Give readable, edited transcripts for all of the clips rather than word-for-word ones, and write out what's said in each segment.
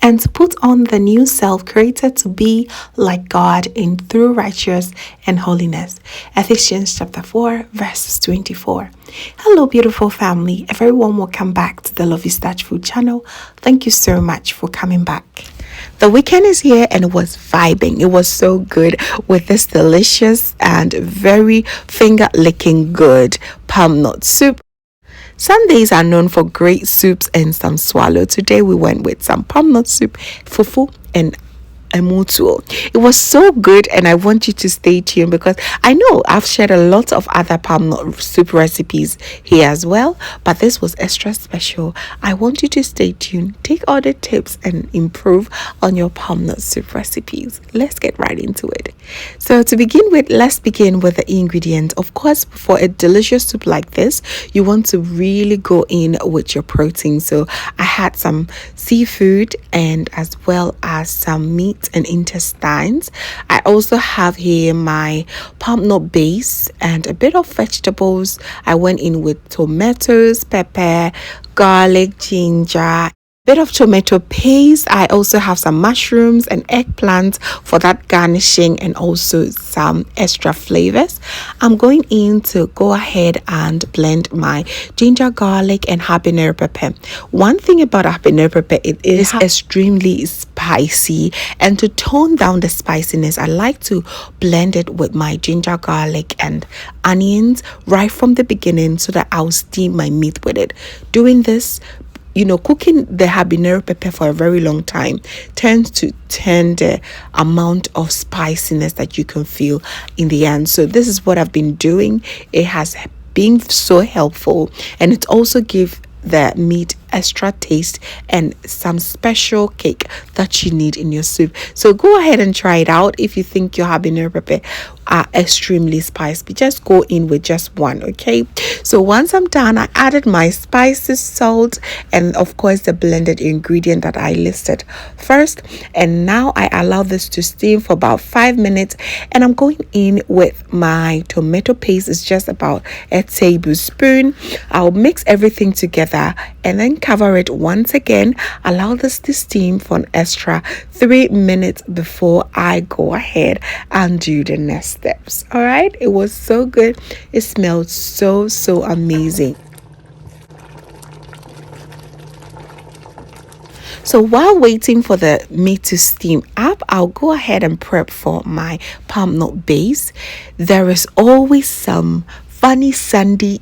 and to put on the new self created to be like God in through righteousness and holiness. Ephesians chapter 4 verses 24. Hello beautiful family, a very warm welcome back to the Lovystouch food channel. Thank you so much for coming back. The weekend is here and it was vibing. It was so good with this delicious and very finger licking good Palmnut soup. Some days are known for great soups and some swallow. Today we went with some Palmnut soup, FuFu, and Emutuo. It was so good, and I want you to stay tuned because I know I've shared a lot of other Palmnut soup recipes here as well, but this was extra special. I want you to stay tuned, take all the tips, and improve on your Palmnut soup recipes. Let's get right into it. So to begin with, let's begin with the ingredients. Of course, for a delicious soup like this, you want to really go in with your protein. So I had some seafood and as well as some meat and intestines. I also have here my Palmnut base and a bit of vegetables. I went in with tomatoes, pepper, garlic, ginger, bit of tomato paste. I also have some mushrooms and eggplant for that garnishing and also some extra flavors. I'm going in to go ahead and blend my ginger, garlic and habanero pepper. One thing about habanero pepper, it is extremely spicy, and to tone down the spiciness, I like to blend it with my ginger, garlic and onions right from the beginning so that I'll steam my meat with it. Doing this, cooking the habanero pepper for a very long time tends to turn the amount of spiciness that you can feel in the end. So this is what I've been doing. It has been so helpful, and it also gives the meat extra taste and some special kick that you need in your soup. So go ahead and try it out. If you think your habanero pepper are extremely spicy, just go in with just one. Okay, so once I'm done, I added my spices, salt, and of course the blended ingredient that I listed first, and now I allow this to steam for about 5 minutes, and I'm going in with my tomato paste. It's just about a tablespoon. I'll mix everything together and then cover it once again. Allow this to steam for an extra 3 minutes before I go ahead and do the next steps. All right, it was so good. It smelled so amazing. So while waiting for the meat to steam up, I'll go ahead and prep for my Palmnut base. There is always some funny sandy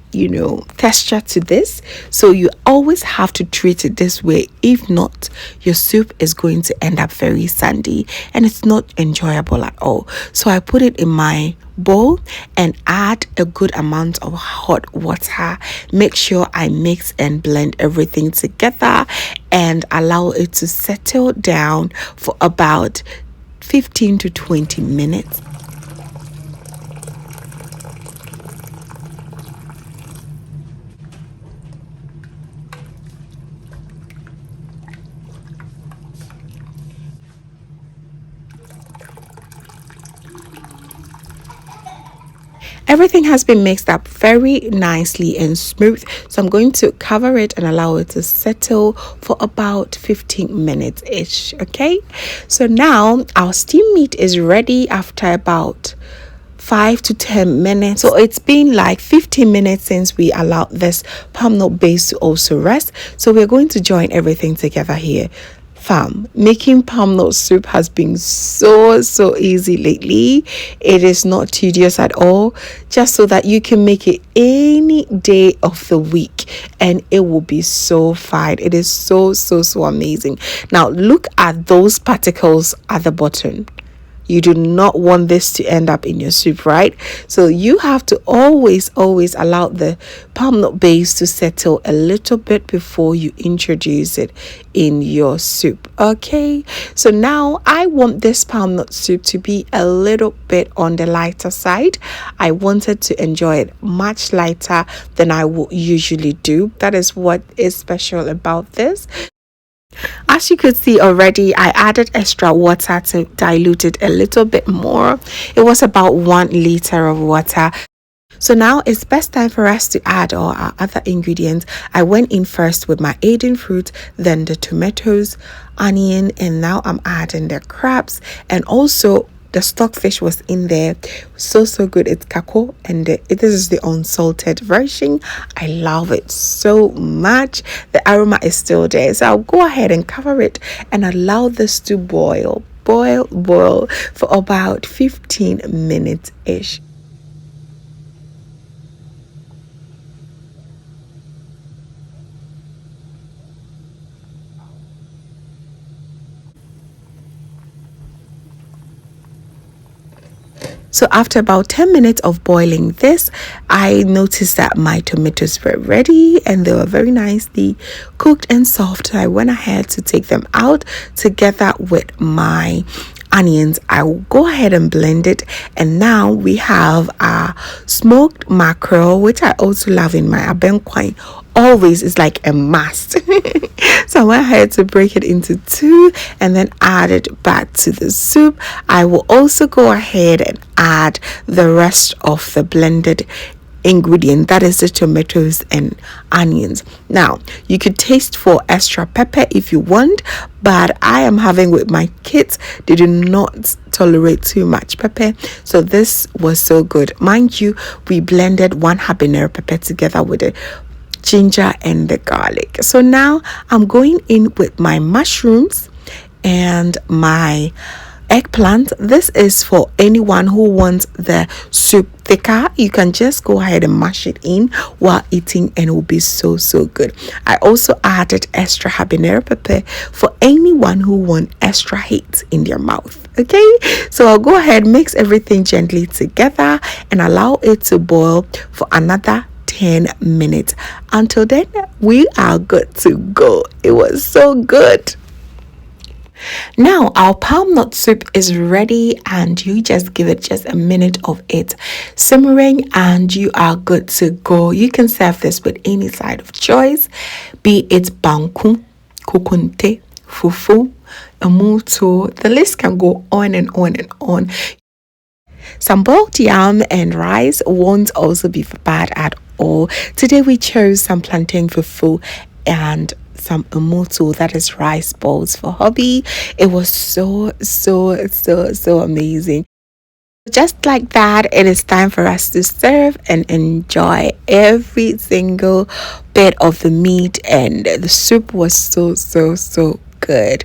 texture to this, so you always have to treat it this way. If not, your soup is going to end up very sandy and it's not enjoyable at all. So I put it in my bowl and add a good amount of hot water. Make sure I mix and blend everything together and allow it to settle down for about 15 to 20 minutes. Everything has been mixed up very nicely and smooth, so I'm going to cover it and allow it to settle for about 15 minutes ish. Okay, so now our steam meat is ready after about 5 to 10 minutes. So it's been like 15 minutes since we allowed this Palmnut base to also rest. So we're going to join everything together here. Making Palmnut soup has been so easy lately. It is not tedious at all, just so that you can make it any day of the week and it will be so fine. It is so amazing. Now look at those particles at the bottom. You do not want this to end up in your soup, right? So you have to always allow the Palmnut base to settle a little bit before you introduce it in your soup. Okay, so now I want this Palmnut soup to be a little bit on the lighter side. I wanted to enjoy it much lighter than I would usually do. That is what is special about this. As you could see already, I added extra water to dilute it a little bit more. It was about 1 liter of water. So now it's best time for us to add all our other ingredients. I went in first with my Aden fruit, then the tomatoes, onion, and now I'm adding the crabs, and also the stockfish was in there. So good. It's kako, and this is the unsalted version. I love it so much. The aroma is still there, so I'll go ahead and cover it and allow this to boil for about 15 minutes ish. So after about 10 minutes of boiling this, I noticed that my tomatoes were ready and they were very nicely cooked and soft. So I went ahead to take them out together with my onions. I will go ahead and blend it, and now we have our smoked mackerel, which I also love in my ABENKWAN. Always is like a must. So I went ahead to break it into two and then add it back to the soup. I will also go ahead and add the rest of the blended ingredient, that is the tomatoes and onions. Now you could taste for extra pepper if you want, but I am having with my kids, they do not tolerate too much pepper, so this was so good. Mind you, we blended one habanero pepper together with the ginger and the garlic. So now I'm going in with my mushrooms and my eggplant. This is for anyone who wants the soup thicker. You can just go ahead and mash it in while eating and it will be so good. I also added extra habanero pepper for anyone who wants extra heat in their mouth. Okay, so I'll go ahead, mix everything gently together and allow it to boil for another 10 minutes. Until then, we are good to go. It was so good. Now our palmnut soup is ready, and you just give it just a minute of it simmering and you are good to go. You can serve this with any side of choice, be it banku, kukunte, FuFu, Emutuo. The list can go on and on and on. Some boiled yam and rice won't also be bad at all. Today we chose some plantain FuFu and some Emutuo, that is rice balls, for hubby. It was so amazing. Just like that, it is time for us to serve and enjoy every single bit of the meat, and the soup was so good.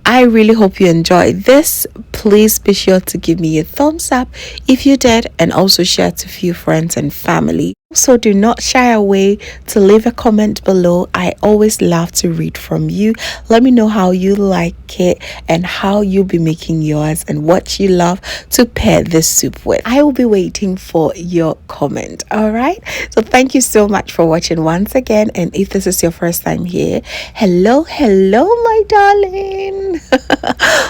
I really hope you enjoyed this. Please be sure to give me a thumbs up if you did, and also share to a few friends and family. So do not shy away to leave a comment below. I always love to read from you. Let me know how you like it and how you'll be making yours and what you love to pair this soup with. I will be waiting for your comment. All right, so thank you so much for watching once again, and if this is your first time here, hello my darling.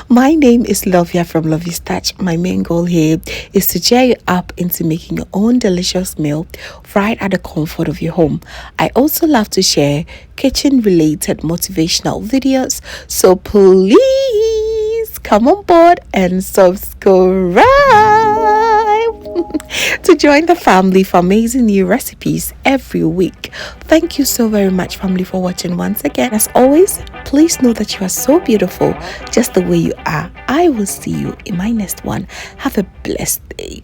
My name is Lovia from Lovystouch. My main goal here is to cheer you up into making your own delicious meal right at the comfort of your home. I also love to share kitchen related motivational videos, so please come on board and subscribe to join the family for amazing new recipes every week. Thank you so very much, family, for watching once again. As always, please know that you are so beautiful just the way you are. I will see you in my next one. Have a blessed day.